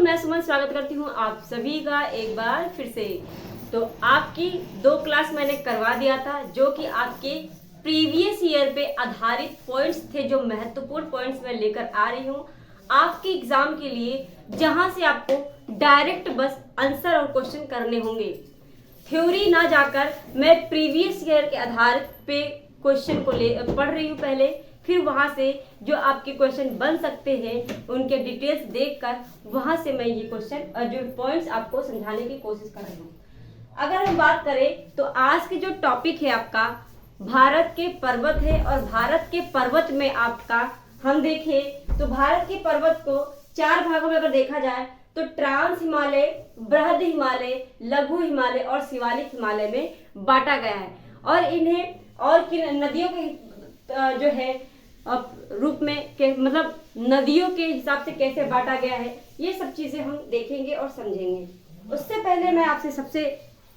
मैं सुमन स्वागत करती हूँ आप सभी का एक बार फिर से। तो आपकी 2 क्लास मैंने करवा दिया था जो कि आपके प्रीवियस ईयर पे आधारित पॉइंट्स थे, जो महत्वपूर्ण पॉइंट्स मैं लेकर आ रही हूँ आपके एग्जाम के लिए, जहां से आपको डायरेक्ट बस आंसर और क्वेश्चन करने होंगे। थ्योरी ना जाकर मैं प्रीवियस ईयर के आधार पे क्वेश्चन को पढ़ रही हूँ पहले, फिर वहां से जो आपके क्वेश्चन बन सकते हैं उनके डिटेल्स देखकर वहां से मैं ये क्वेश्चन जो पॉइंट्स आपको समझाने की कोशिश कर रही हूँ। अगर हम बात करें तो आज की जो टॉपिक है आपका भारत के पर्वत है, और भारत के पर्वत में आपका हम देखें तो भारत के पर्वत को 4 भागों में अगर देखा जाए तो ट्रांस हिमालय, बृहद हिमालय, लघु हिमालय और शिवालिक हिमालय में बांटा गया है। और इन्हें और नदियों के जो है रूप में मतलब नदियों के हिसाब से कैसे बांटा गया है, ये सब चीजें हम देखेंगे और समझेंगे। उससे पहले मैं आपसे सबसे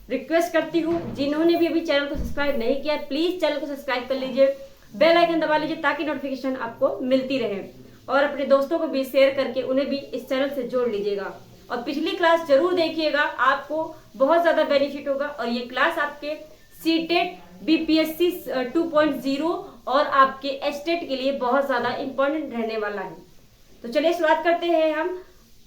रिक्वेस्ट करती हूँ, जिन्होंने भी अभी चैनल को सब्सक्राइब नहीं किया प्लीज चैनल को सब्सक्राइब कर लीजिए, बेल आइकन दबा लीजिए ताकि नोटिफिकेशन आपको मिलती रहे, और अपने दोस्तों को भी शेयर करके उन्हें भी इस चैनल से जोड़ लीजिएगा। और पिछली क्लास जरूर देखिएगा, आपको बहुत ज्यादा बेनिफिट होगा। और ये क्लास आपके सीटेट, बीपीएससी 2.0 और आपके एस्टेट के लिए बहुत ज्यादा इंपॉर्टेंट रहने वाला है। तो चलिए शुरुआत करते हैं हम।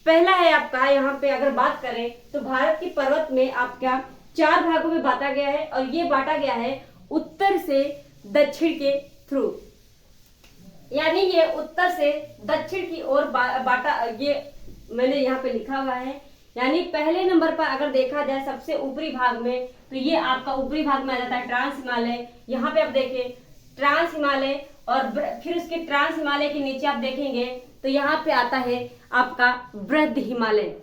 पहला है आपका, यहाँ पे अगर बात करें तो भारत के पर्वत में आपका 4 भागों में बांटा गया है, और ये बांटा गया है उत्तर से दक्षिण के थ्रू, यानी ये उत्तर से दक्षिण की ओर बांटा, ये मैंने यहाँ पे लिखा हुआ है। यानी पहले नंबर पर अगर देखा जाए सबसे ऊपरी भाग में, तो ये आपका ऊपरी भाग में आ जाता है ट्रांस हिमालय। यहाँ पे आप देखें ट्रांस हिमालय, और फिर उसके ट्रांस हिमालय के नीचे आप देखेंगे तो यहाँ पे आता है आपका बृहद हिमालय।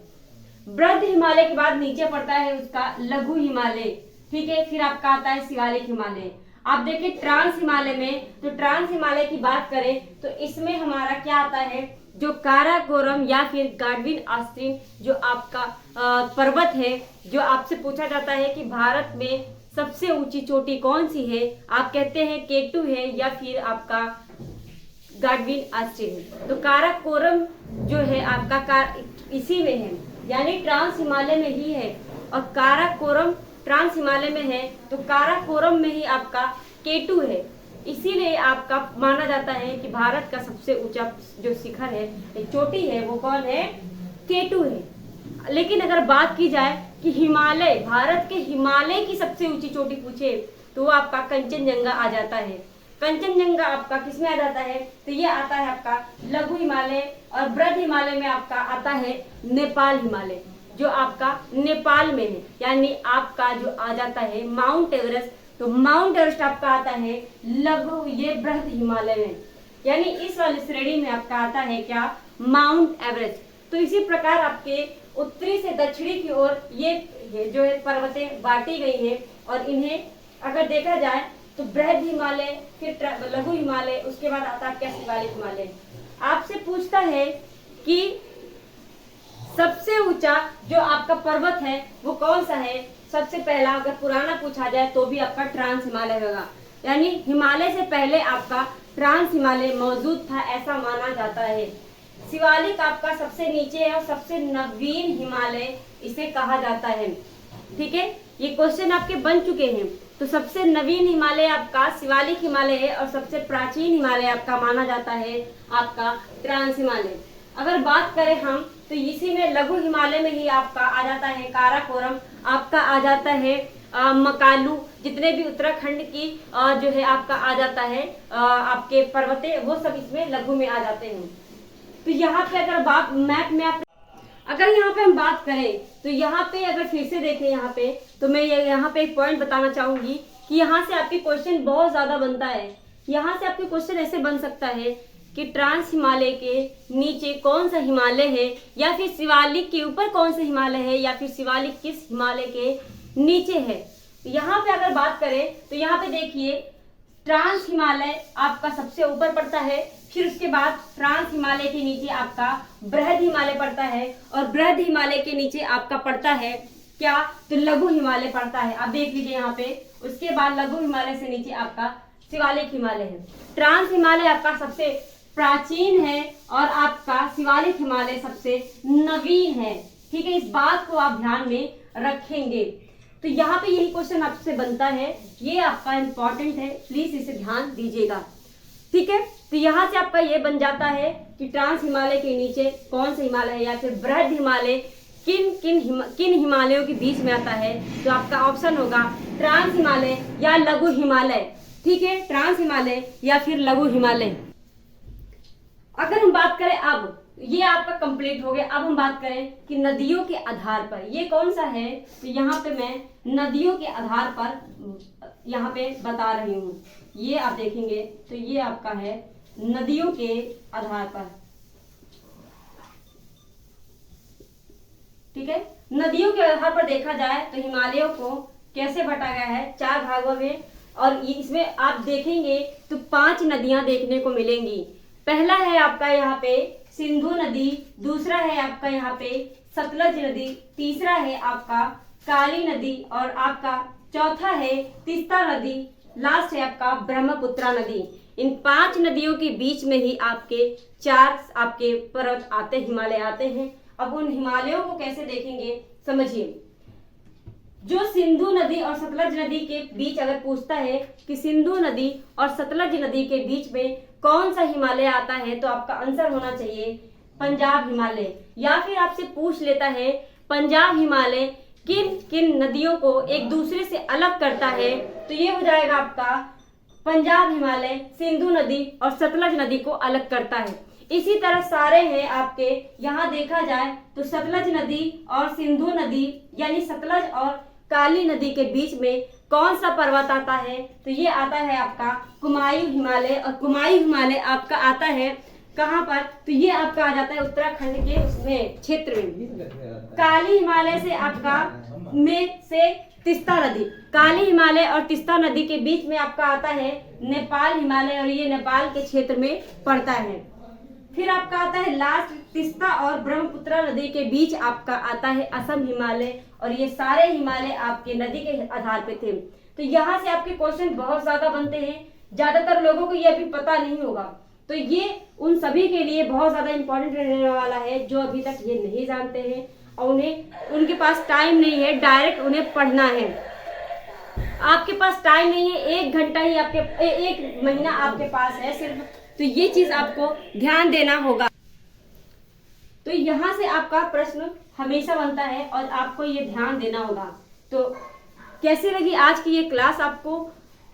बृहद हिमालय के बाद नीचे पड़ता है उसका लघु हिमालय, ठीक है। फिर आपका आता है शिवालिक हिमालय। आप देखिए ट्रांस हिमालय में, तो ट्रांस हिमालय की बात करें तो इसमें हमारा क्या आता है, जो काराकोरम या फिर गाडविन आस्तीन जो आपका पर्वत है, जो आपसे पूछा जाता है कि भारत में सबसे ऊंची चोटी कौन सी है, आप कहते हैं केटू है या फिर आपका गाडविन आस्तीन है। तो काराकोरम जो है आपका इसी में है, यानी ट्रांस हिमालय में ही है, और काराकोरम ट्रांस हिमालय में है, तो काराकोरम में ही आपका केटू है। इसीलिए आपका माना जाता है कि भारत का सबसे ऊंचा जो शिखर है, चोटी है, वो कौन है, केटू है। लेकिन अगर बात की जाए कि हिमालय, भारत के हिमालय की सबसे ऊंची चोटी पूछे तो वो आपका कंचनजंगा आ जाता है। कंचनजंगा आपका किसमें आ जाता है, तो ये आता है आपका लघु हिमालय, और बृहद हिमालय में आपका आता है नेपाल हिमालय, जो आपका नेपाल में है। यानी आपका जो आ जाता है माउंट एवरेस्ट, तो माउंट एवरेस्ट आपका आता है लघु ये बृहद हिमालय में, यानी इस वाली श्रेणी में आपका आता है क्या, माउंट एवरेस्ट। तो इसी प्रकार आपके उत्तरी से दक्षिणी की ओर ये जो है पर्वतें बांटी गई है, और इन्हें अगर देखा जाए तो बृहद हिमालय, फिर लघु हिमालय, उसके बाद आता है क्या, शिवालिक हिमालय। आपसे पूछता है कि सबसे ऊंचा जो आपका पर्वत है वो कौन सा है। सबसे पहला अगर पुराना पूछा जाए तो भी आपका ट्रांस हिमालय होगा, यानी हिमालय से पहले आपका ट्रांस हिमालय मौजूद था, ऐसा माना जाता है। शिवालिक आपका सबसे नीचे है और सबसे नवीन हिमालय इसे कहा जाता है, ठीक है। ये क्वेश्चन आपके बन चुके हैं। तो सबसे नवीन हिमालय आपका शिवालिक हिमालय है, और सबसे प्राचीन हिमालय आपका माना जाता है आपका ट्रांस हिमालय। अगर बात करें हम तो इसी में लघु हिमालय में ही आपका आ जाता है काराकोरम, आपका आ जाता है मकालू, जितने भी उत्तराखंड की जो है आपका आ जाता है आपके पर्वते, वो सब इसमें लघु में आ जाते हैं। तो यहाँ पे अगर बात मैप में आप अगर यहाँ पे हम बात करें तो यहाँ पे अगर फिर से देखें यहाँ पे, तो मैं यहाँ पे एक पॉइंट बताना चाहूंगी कि यहाँ से आपके क्वेश्चन बहुत ज्यादा बनता है। यहाँ से आपके क्वेश्चन ऐसे बन सकता है कि ट्रांस हिमालय के नीचे कौन सा हिमालय है, या फिर शिवालिक के ऊपर कौन सा हिमालय है, या फिर शिवालिक किस हिमालय के नीचे है। यहाँ पे अगर बात करें तो यहाँ पे देखिए ट्रांस हिमालय आपका सबसे ऊपर पड़ता है, फिर उसके बाद ट्रांस हिमालय के नीचे आपका बृहद हिमालय पड़ता है, और बृहद हिमालय के नीचे आपका पड़ता है क्या, तो लघु हिमालय पड़ता है। आप देख लीजिए यहाँ पे, उसके बाद लघु हिमालय से नीचे आपका शिवालिक हिमालय है। ट्रांस हिमालय आपका सबसे प्राचीन है और आपका शिवालिक हिमालय सबसे नवीन है। ठीक है, इस बात को आप ध्यान में रखेंगे। तो यहाँ पे यही क्वेश्चन आपसे बनता है, ये आपका इंपॉर्टेंट है, प्लीज इसे ध्यान दीजिएगा। ठीक है, तो यहाँ से आपका ये बन जाता है कि ट्रांस हिमालय के नीचे कौन सा हिमालय है या फिर बृहद हिमालय किन हिमालयों के बीच में आता है। तो आपका ऑप्शन होगा ट्रांस हिमालय या लघु हिमालय। ठीक है, ट्रांस हिमालय या फिर लघु हिमालय। अगर हम बात करें, अब ये आपका कंप्लीट हो गया। अब हम बात करें कि नदियों के आधार पर ये कौन सा है। तो यहाँ पे मैं नदियों के आधार पर यहाँ पे बता रही हूँ। ये आप देखेंगे तो ये आपका है नदियों के आधार पर। ठीक है, नदियों के आधार पर देखा जाए तो हिमालयों को कैसे बांटा गया है 4 भागों में, और इसमें आप देखेंगे तो 5 नदियां देखने को मिलेंगी। पहला है आपका यहाँ पे सिंधु नदी, दूसरा है आपका यहाँ पे सतलज नदी, तीसरा है आपका काली नदी और आपका चौथा है तीस्ता नदी, लास्ट है आपका ब्रह्मपुत्रा नदी। इन 5 नदियों के बीच में ही आपके 4 आपके पर्वत आते, हिमालय आते हैं। अब उन हिमालयों को कैसे देखेंगे समझिए। जो सिंधु नदी और सतलज नदी के बीच अगर पूछता है कि सिंधु नदी और सतलज नदी के बीच में कौन सा हिमालय आता है, तो आपका आंसर होना चाहिए पंजाब हिमालय। या फिर आपसे पूछ लेता है पंजाब हिमालय किन किन नदियों को एक दूसरे से अलग करता है, तो ये हो जाएगा आपका पंजाब हिमालय सिंधु नदी और सतलज नदी को अलग करता है। इसी तरह सारे हैं आपके, यहाँ देखा जाए तो सतलज नदी और सिंधु नदी यानी सतलज और काली नदी के बीच में कौन सा पर्वत आता है, तो ये आता है आपका कुमायूं हिमालय। और कुमायूं हिमालय आपका आता है कहाँ पर, तो ये आपका आ जाता है उत्तराखंड के उसमें क्षेत्र में। काली हिमालय से आपका में से तीस्ता नदी, काली हिमालय और तीस्ता नदी के बीच में आपका आता है नेपाल हिमालय, और ये नेपाल के क्षेत्र में पड़ता है। फिर आपका आता है लास्ट तीस्ता और ब्रह्मपुत्रा नदी के बीच आपका आता है असम हिमालय, और ये सारे हिमालय आपके नदी के आधार पे थे। तो यहाँ से आपके क्वेश्चन बहुत ज्यादा बनते हैं, ज्यादातर लोगों को ये अभी पता नहीं होगा। तो ये उन सभी के लिए बहुत ज्यादा इंपॉर्टेंट रहने वाला है जो अभी तक ये नहीं जानते हैं और उनके पास टाइम नहीं है, डायरेक्ट उन्हें पढ़ना है। आपके पास टाइम नहीं है, 1 घंटा ही आपके 1 महीना आपके पास है सिर्फ, तो ये चीज आपको ध्यान देना होगा। तो यहाँ से आपका प्रश्न हमेशा बनता है और आपको ये ध्यान देना होगा। तो कैसी लगी आज की ये क्लास आपको?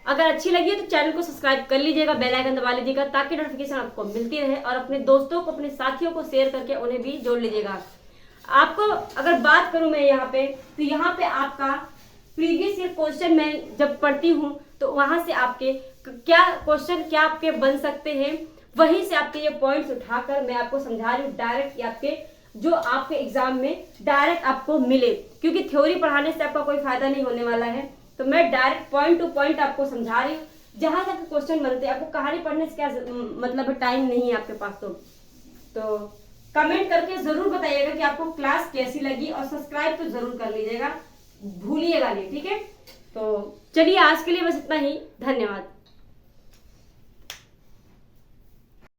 अगर अच्छी लगी है तो चैनल को सब्सक्राइब कर लीजिएगा, बेल आइकन दबा लीजिएगा ताकि नोटिफिकेशन आपको मिलती रहे, और अपने दोस्तों को, अपने साथियों को शेयर करके उन्हें भी जोड़ लीजिएगा। आपको अगर बात करूं मैं यहाँ पे, तो यहाँ पे आपका प्रीवियस ईयर क्वेश्चन मैं जब पढ़ती हूँ तो वहां से आपके क्या क्वेश्चन क्या आपके बन सकते हैं, वहीं से आपके ये पॉइंट्स उठाकर मैं आपको समझा रही हूँ डायरेक्ट, आपके जो आपके एग्जाम में डायरेक्ट आपको मिले, क्योंकि थ्योरी पढ़ाने से आपका कोई फायदा नहीं होने वाला है। तो मैं डायरेक्ट पॉइंट टू पॉइंट आपको समझा रही हूँ, जहां तक क्वेश्चन बनते हैं। आपको कहानी पढ़ने से क्या मतलब टाइम नहीं है आपके पास। तो कमेंट करके जरूर बताइएगा कि आपको क्लास कैसी लगी, और सब्सक्राइब तो जरूर कर लीजिएगा, भूलिएगा नहीं। ठीक है, तो चलिए आज के लिए बस इतना ही, धन्यवाद।